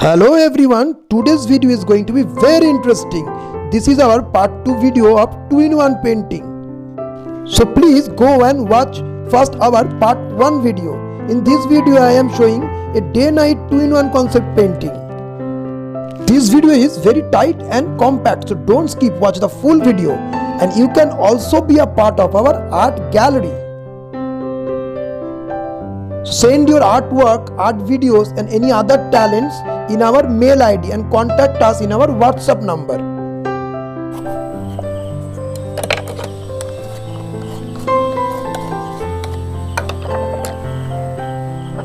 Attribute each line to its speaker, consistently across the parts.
Speaker 1: Hello everyone, today's video is going to be very interesting. This is our part 2 video of 2-in-1 painting. So please go and watch first our part 1 video. In this video I am showing a day-night 2-in-1 concept painting. This video is very tight and compact, so don't skip, watch the full video. And you can also be a part of our art gallery. Send your artwork, art videos and any other talents in our mail ID and contact us in our WhatsApp number.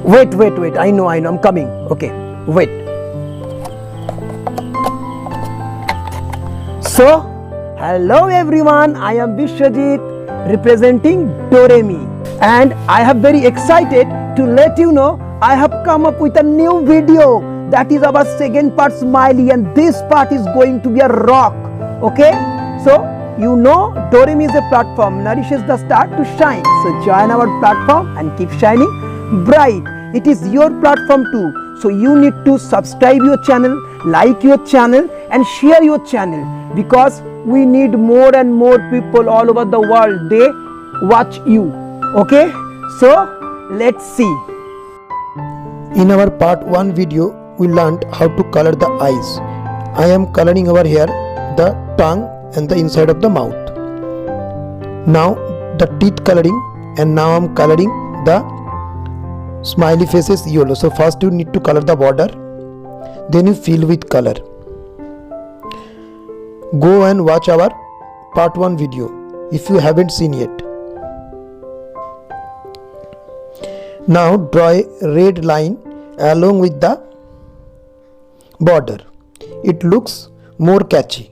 Speaker 1: Wait, I know, I'm coming. Okay, wait. So, hello everyone, I am Vishwajit representing Doremi. And I am very excited to let you know I have come up with a new video. That is our second part, Smiley, and this part is going to be a rock. Okay, so you know Doremi is a platform, nourishes the star to shine. So join our platform and keep shining bright. It is your platform too, so you need to subscribe your channel, like your channel and share your channel, because we need more and more people all over the world. They watch you. Okay, so let's see. In our part 1 video we learned how to color the eyes. I am coloring over here the tongue and the inside of the mouth. Now the teeth coloring, and now I am coloring the smiley faces yellow. So first you need to color the border, then you fill with color. Go and watch our part 1 video if you haven't seen yet. Now draw a red line along with the border. It looks more catchy.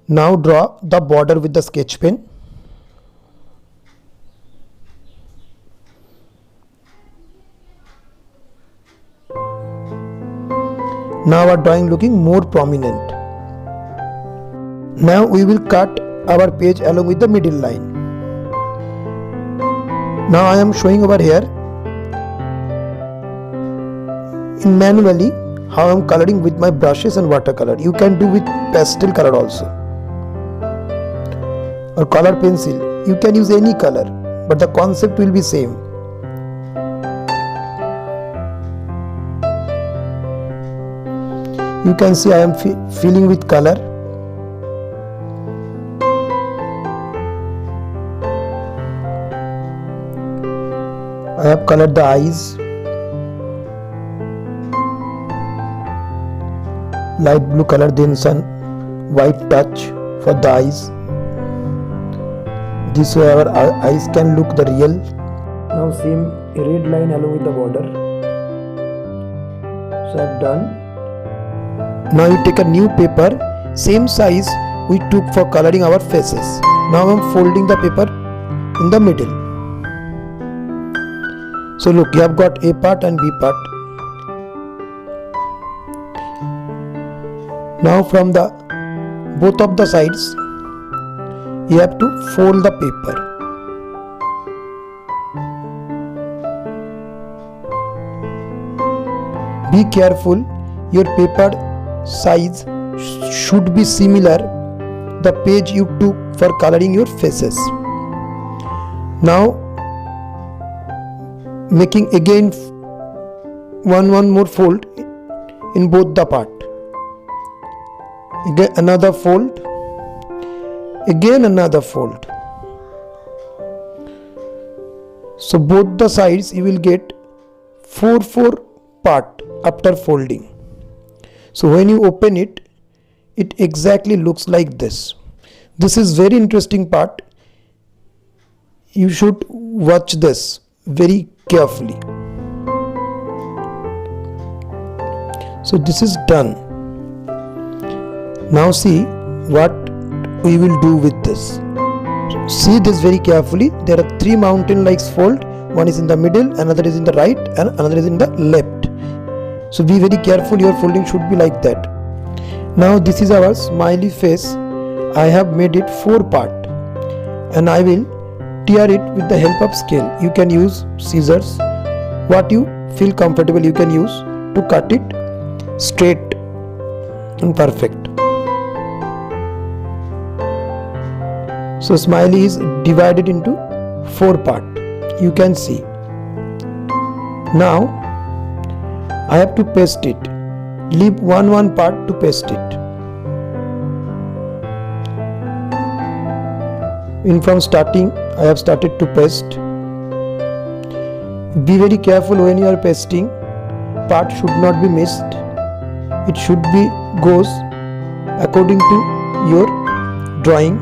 Speaker 1: Now draw the border with the sketch pen. Now our drawing looking more prominent. Now we will cut our page along with the middle line. Now I am showing over here in manually how I am coloring with my brushes and watercolor. You can do with pastel color also or color pencil. You can use any color, but the concept will be same. You can see I am filling with color. I have colored the eyes. Light blue color, then some white touch for the eyes. This way our eyes can look the real. Now same red line along with the border. So I have done. Now you take a new paper, same size we took for coloring our faces. Now I am folding the paper in the middle. So look, you have got A part and B part. Now from the both of the sides you have to fold the paper. Be careful, your paper size should be similar the page you took for coloring your faces. Now making again one more fold in both the part. Again another fold, again another fold. So both the sides you will get 4 part after folding. So when you open it, it exactly looks like this. This is very interesting part. You should watch this very carefully. So this is done. Now see what we will do with this. See this very carefully. There are 3 mountain-like folds. One is in the middle, another is in the right and another is in the left. So be very careful, your folding should be like that. Now this is our smiley face. I have made it 4 part and I will tear it with the help of scale. You can use scissors. What you feel comfortable you can use to cut it. straight and perfect. So smiley is divided into 4 parts. You can see. Now I have to paste it. Leave one part to paste it. From starting, I have started to paste. Be very careful when you are pasting. Part should not be missed. It should be goes according to your drawing.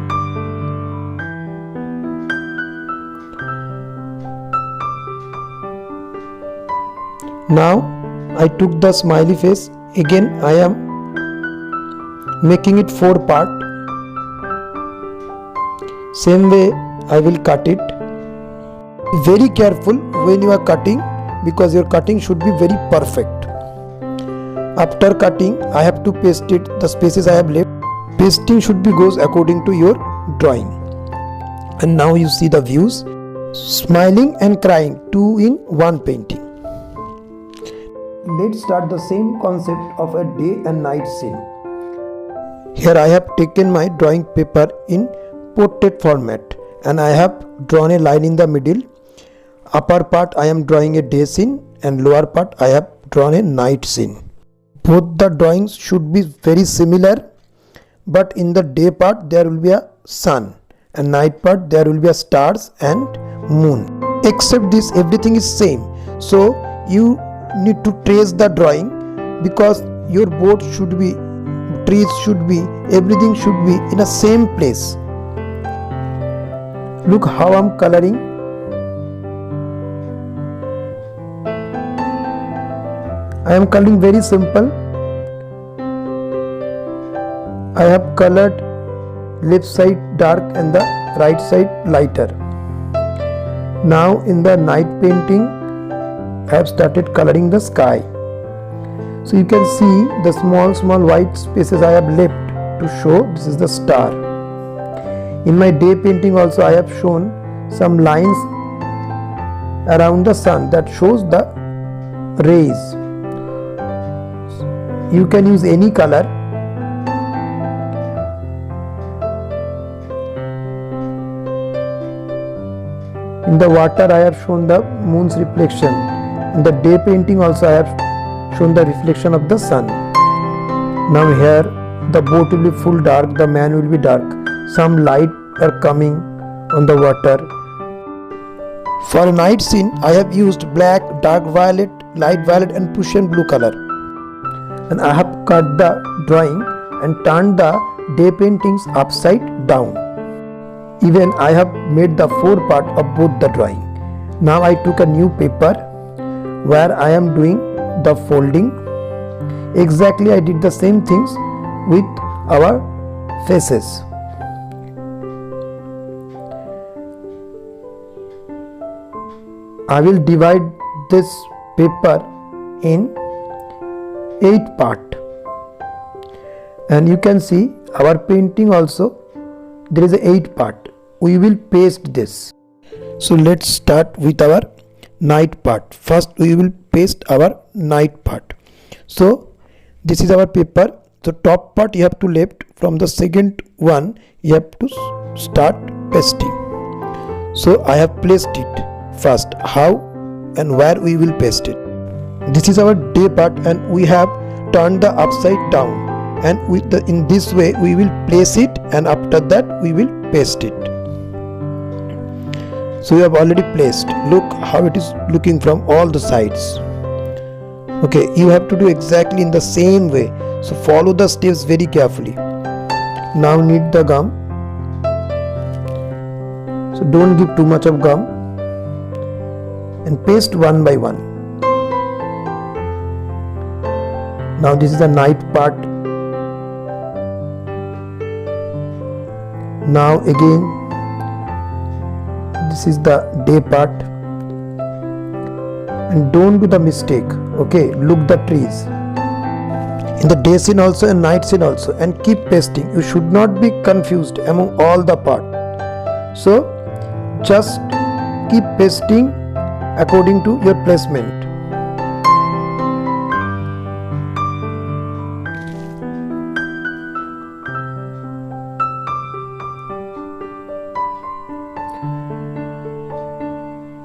Speaker 1: Now I took the smiley face. Again I am making it 4 parts. Same way I will cut it. Be very careful when you are cutting, because your cutting should be very perfect. After cutting, I have to paste it. The spaces I have left, pasting should be goes according to your drawing. And now you see the views. Smiling and crying, 2 in 1 painting. Let's start the same concept of a day and night scene. Here I have taken my drawing paper in portrait format and I have drawn a line in the middle. Upper part I am drawing a day scene and lower part I have drawn a night scene. Both the drawings should be very similar, but in the day part there will be a sun and night part there will be a stars and moon. Except this, everything is same. So you need to trace the drawing, because your board should be, trees should be, everything should be in a same place. Look how I am coloring. I am coloring very simple. I have colored left side dark and the right side lighter. Now in the night painting I have started coloring the sky. So you can see the small white spaces I have left to show this is the star. In my day painting also I have shown some lines around the sun that shows the rays. You can use any color. In the water I have shown the moon's reflection. In the day painting also I have shown the reflection of the sun. Now here the boat will be full dark, the man will be dark. Some light are coming on the water. For a night scene I have used black, dark violet, light violet and Prussian blue color. And I have cut the drawing and turned the day paintings upside down. Even I have made the 4 part of both the drawing. Now I took a new paper where I am doing the folding. Exactly I did the same things with our faces. I will divide this paper in 8 parts. And you can see our painting also there is a 8 part. We will paste this. So let's start with our night part. First we will paste our night part. So this is our paper. So top part you have to left, from the second one you have to start pasting. So I have placed it. First how and where we will paste it. This is our day part and we have turned the upside down, and in this way we will place it, and after that we will paste it. So we have already placed. Look how it is looking from all the sides. Okay, you have to do exactly in the same way. So follow the steps very carefully. Now knead the gum. So don't give too much of gum and paste one by one. Now this is the night part. Now again this is the day part. And don't do the mistake. Okay, look the trees. In the day scene also and night scene also, and keep pasting. You should not be confused among all the part. So just keep pasting according to your placement.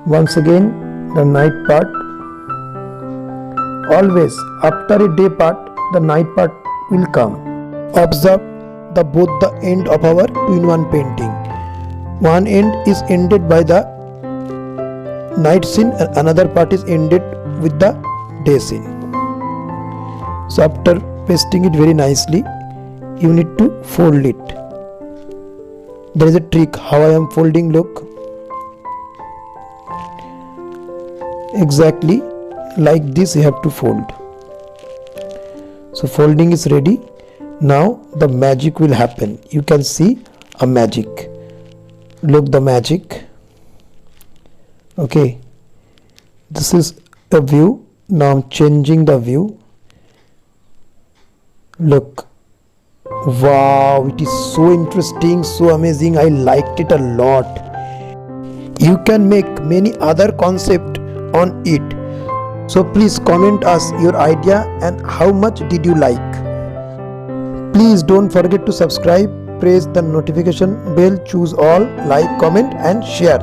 Speaker 1: Once again the night part. Always after a day part the night part will come. Observe both the end of our two-in-one painting. One end is ended by the night scene and another part is ended with the day scene. So after pasting it very nicely, you need to fold it. There is a trick how I am folding. Look, exactly like this you have to fold. So folding is ready. Now the magic will happen. You can see a magic. Look, the magic. Okay, this is a view. Now I'm changing the view. Look, wow, it is so interesting, so amazing. I liked it a lot. You can make many other concepts on it. So please comment us your idea and how much did you like. Please don't forget to subscribe, press the notification bell, choose all, like, comment and share.